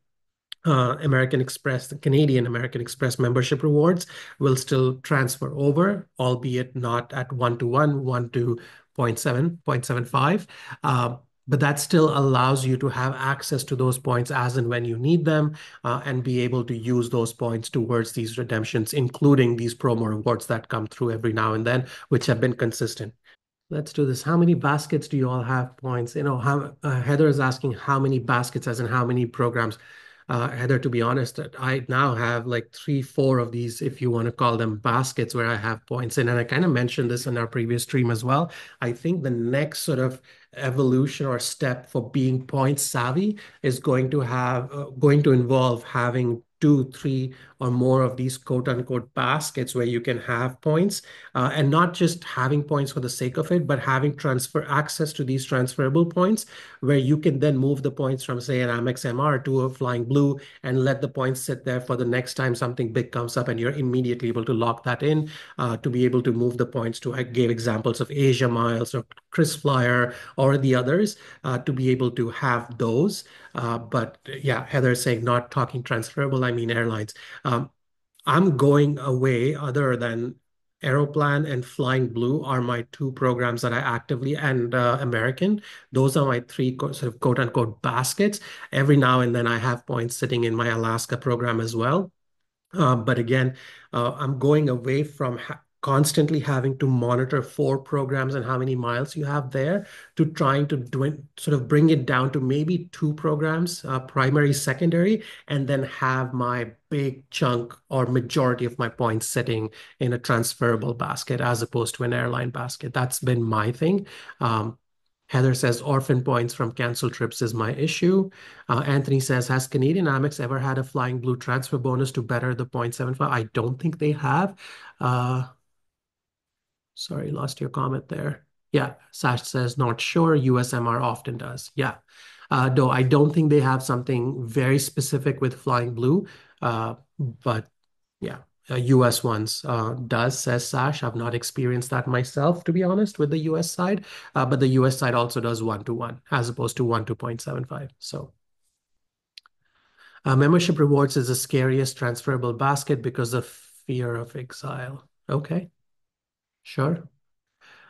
American Express, the Canadian American Express membership rewards will still transfer over, albeit not at 1 to 1, 1 to 0.7, 0.75. But that still allows you to have access to those points as and when you need them, and be able to use those points towards these redemptions, including these promo rewards that come through every now and then, which have been consistent. Let's do this. How many baskets do you all have points? Heather is asking how many baskets, as in how many programs. Heather, to be honest, I now have like three, four of these, if you want to call them baskets, where I have points in. And I kind of mentioned this in our previous stream as well. I think the next sort of evolution or step for being point savvy is going to involve having two, three, or more of these quote unquote baskets where you can have points, and not just having points for the sake of it, but having transfer access to these transferable points where you can then move the points from, say, an Amex MR to a Flying Blue and let the points sit there for the next time something big comes up, and you're immediately able to lock that in, to be able to move the points to, I gave examples of Asia Miles or Chris Flyer or the others, to be able to have those. But yeah, Heather is saying not talking transferable, I mean airlines. Um, I'm going away other than Aeroplan and Flying Blue are my two programs that I actively, and American. Those are my three sort of quote unquote baskets. Every now and then I have points sitting in my Alaska program as well. But again, I'm going away from constantly having to monitor four programs and how many miles you have there, to trying to do it, sort of bring it down to maybe two programs, primary, secondary, and then have my big chunk or majority of my points sitting in a transferable basket as opposed to an airline basket. That's been my thing. Um, Heather says orphan points from canceled trips is my issue. Anthony says, has Canadian Amex ever had a Flying Blue transfer bonus to better the 0.75? I don't think they have. Uh, Sorry, lost your comment there. Yeah, Sash says, not sure. USMR often does. Yeah. Though I don't think they have something very specific with Flying Blue. But yeah, US ones does, says Sash. I've not experienced that myself, to be honest, with the US side. But the US side also does 1-to-1 as opposed to 1 to 0.75. So membership rewards is the scariest transferable basket because of fear of exile. Okay, sure.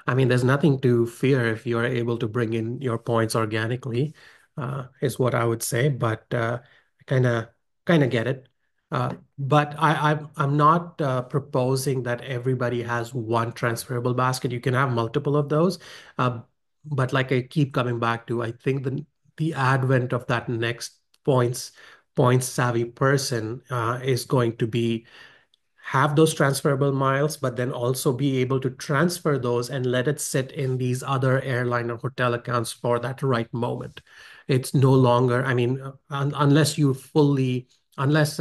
I mean, there's nothing to fear if you're able to bring in your points organically, is what I would say. But kind of kind of get it. But I'm not proposing that everybody has one transferable basket. You can have multiple of those. Uh, but like I keep coming back to, I think the advent of that next points savvy person is going to be have those transferable miles, but then also be able to transfer those and let it sit in these other airline or hotel accounts for that right moment. It's no longer, I mean, unless you fully, unless,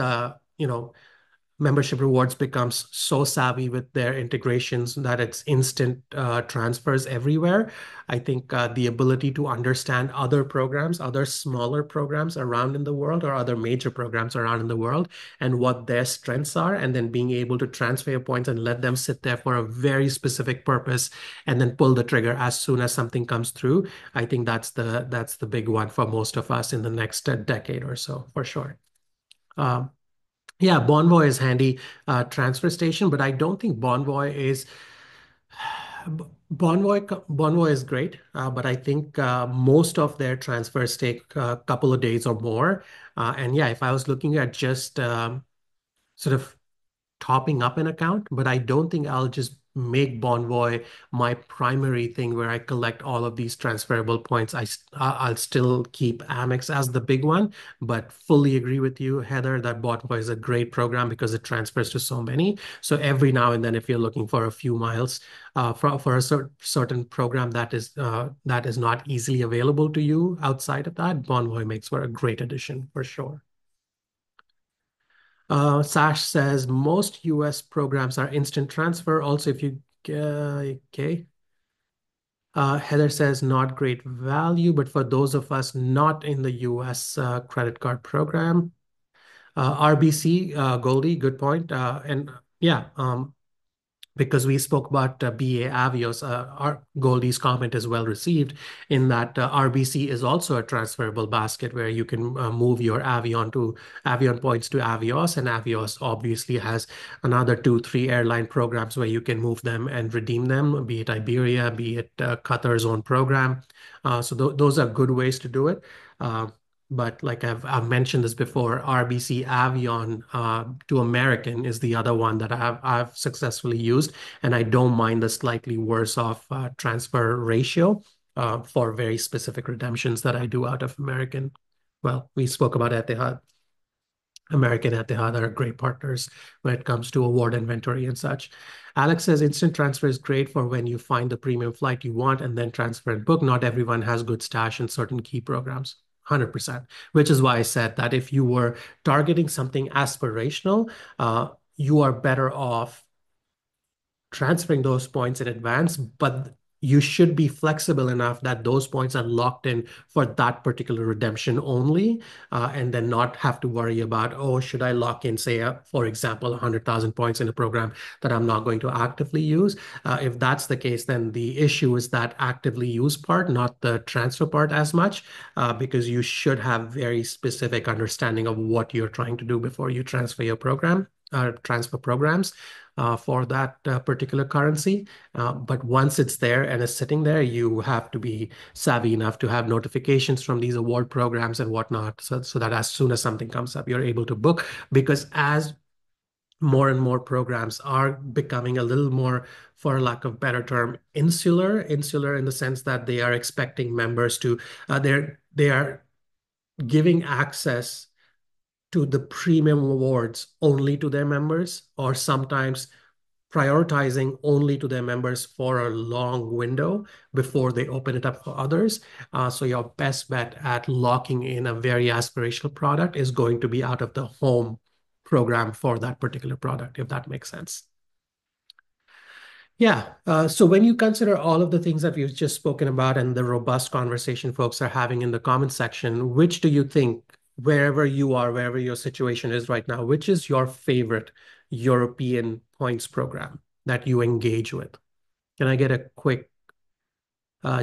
membership rewards becomes so savvy with their integrations that it's instant transfers everywhere. I think the ability to understand other programs, other smaller programs around in the world, or other major programs around in the world, and what their strengths are, and then being able to transfer your points and let them sit there for a very specific purpose, and then pull the trigger as soon as something comes through. I think that's the big one for most of us in the next decade or so, for sure. Um, yeah, Bonvoy is handy transfer station, but I don't think Bonvoy is Bonvoy is great, but I think most of their transfers take a couple of days or more. And yeah, if I was looking at just sort of topping up an account, but I don't think I'll just make Bonvoy my primary thing where I collect all of these transferable points. I'll still keep Amex as the big one, but fully agree with you, Heather, that Bonvoy is a great program because it transfers to so many. So every now and then, if you're looking for a few miles for a certain program that is not easily available to you outside of that, Bonvoy makes for a great addition for sure. Sash says most US programs are instant transfer. Also, if you okay. Heather says not great value, but for those of us not in the US credit card program. RBC, Goldie, good point. And yeah, because we spoke about BA Avios, our Goldie's comment is well received in that RBC is also a transferable basket where you can move your Avion points to Avios, and Avios obviously has another 2, 3 airline programs where you can move them and redeem them, be it Iberia, be it Qatar's own program. So those are good ways to do it. Uh, but like I've mentioned this before, RBC Avion to American is the other one that I've successfully used, and I don't mind the slightly worse off transfer ratio for very specific redemptions that I do out of American. Well, we spoke about Etihad. American Etihad are great partners when it comes to award inventory and such. Alex says instant transfer is great for when you find the premium flight you want and then transfer and book. Not everyone has good stash in certain key programs. 100%, which is why I said that if you were targeting something aspirational, you are better off transferring those points in advance, but you should be flexible enough that those points are locked in for that particular redemption only, and then not have to worry about, oh, should I lock in, say, for example, 100,000 points in a program that I'm not going to actively use? If that's the case, then the issue is that actively use part, not the transfer part as much, because you should have very specific understanding of what you're trying to do before you transfer your program, transfer programs for that particular currency. But once it's there and is sitting there, you have to be savvy enough to have notifications from these award programs and whatnot, so that as soon as something comes up, you're able to book. Because as more and more programs are becoming a little more, for lack of better term, insular in the sense that they are expecting members to, they are giving access to the premium awards only to their members, or sometimes prioritizing only to their members for a long window before they open it up for others. So your best bet at locking in a very aspirational product is going to be out of the home program for that particular product, if that makes sense. Yeah. So when you consider all of the things that we've just spoken about and the robust conversation folks are having in the comment section, which do you think, wherever you are, wherever your situation is right now, which is your favorite European points program that you engage with? Can I get a quick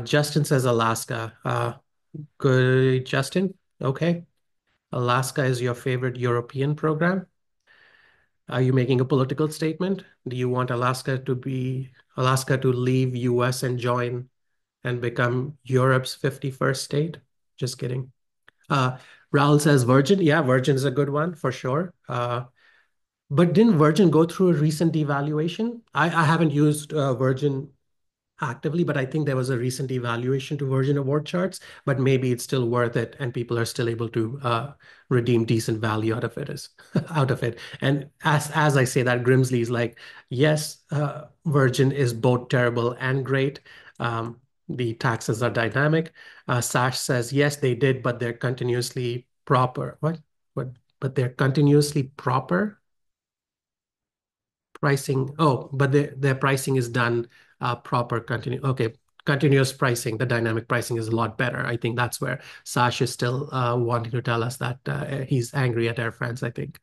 Justin says Alaska. Good, Justin. Okay. Alaska is your favorite European program. Are you making a political statement? Do you want Alaska to leave US and join and become Europe's 51st state? Just kidding. Uh, Raul says Virgin. Yeah, Virgin is a good one for sure. But didn't Virgin go through a recent devaluation? I haven't used Virgin actively, but I think there was a recent evaluation to Virgin award charts, but maybe it's still worth it and people are still able to redeem decent value out of it is out of it. And as I say that, Grimsley is like, yes, Virgin is both terrible and great. The taxes are dynamic. Sash says, yes, they did, but they're continuously proper. What? What? But they're continuously proper pricing. Oh, but their pricing is done proper continue. Okay, continuous pricing. The dynamic pricing is a lot better. I think that's where Sash is still wanting to tell us that he's angry at Air France. I think.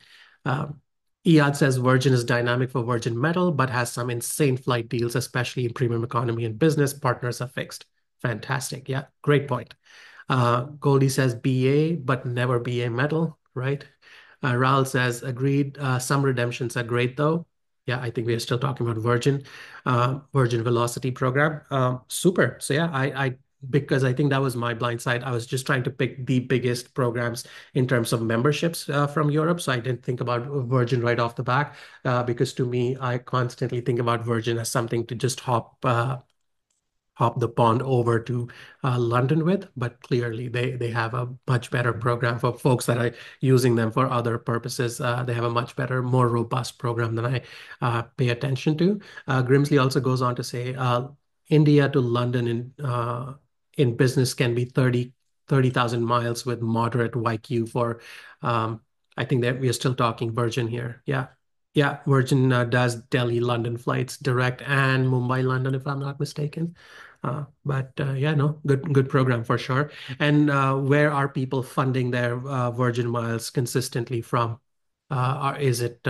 Iyad says Virgin is dynamic for Virgin Metal, but has some insane flight deals, especially in premium economy and business. Partners are fixed. Fantastic. Yeah, great point. Goldie says BA, but never BA Metal, right? Raul says agreed. Some redemptions are great though. Yeah, I think we are still talking about Virgin Velocity program. Super. So yeah, I because I think that was my blind side. I was just trying to pick the biggest programs in terms of memberships from Europe. So I didn't think about Virgin right off the back because to me, I constantly think about Virgin as something to just hop the pond over to London with, but clearly they have a much better program for folks that are using them for other purposes. They have a much better, more robust program than I pay attention to. Grimsley also goes on to say India to London in business can be 30,000 miles with moderate YQ for, I think that we are still talking Virgin here. Yeah. Yeah, Virgin does Delhi London flights direct and Mumbai London, if I'm not mistaken. But yeah, no, good program for sure. And where are people funding their Virgin miles consistently from? Is it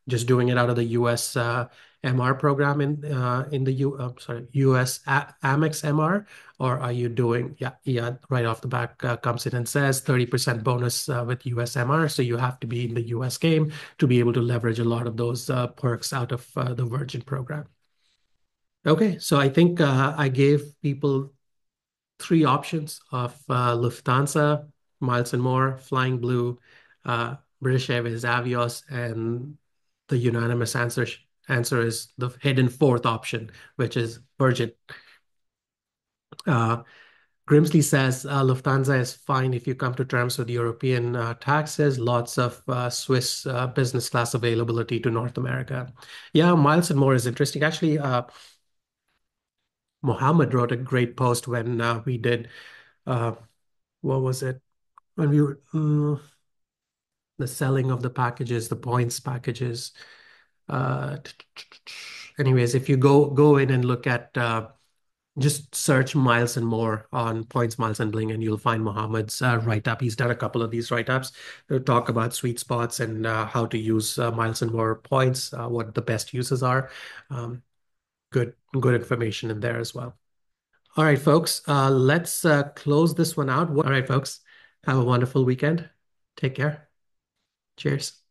just doing it out of the US MR program in the US Amex MR, or are you doing yeah right off the back comes in and says 30% bonus with US MR, so you have to be in the US game to be able to leverage a lot of those perks out of the Virgin program. Okay, so I think I gave people three options of Lufthansa, Miles and More, Flying Blue, British Airways, Avios, and the unanimous answer is the hidden fourth option, which is Virgin. Uh, Grimsley says Lufthansa is fine if you come to terms with European taxes, lots of Swiss business class availability to North America. Yeah, Miles and More is interesting. Actually, Mohammed wrote a great post when we did, uh, what was it? When we were the selling of the packages, the points packages. Uh, Anyways, if you go in and look at just search Miles and More on Points, Miles and Bling, and you'll find Mohammed's write-up. He's done a couple of these write-ups to talk about sweet spots and how to use Miles and More points, what the best uses are. Um, good information in there as well. All right, folks, let's close this one out. All right, folks, have a wonderful weekend. Take care. Cheers.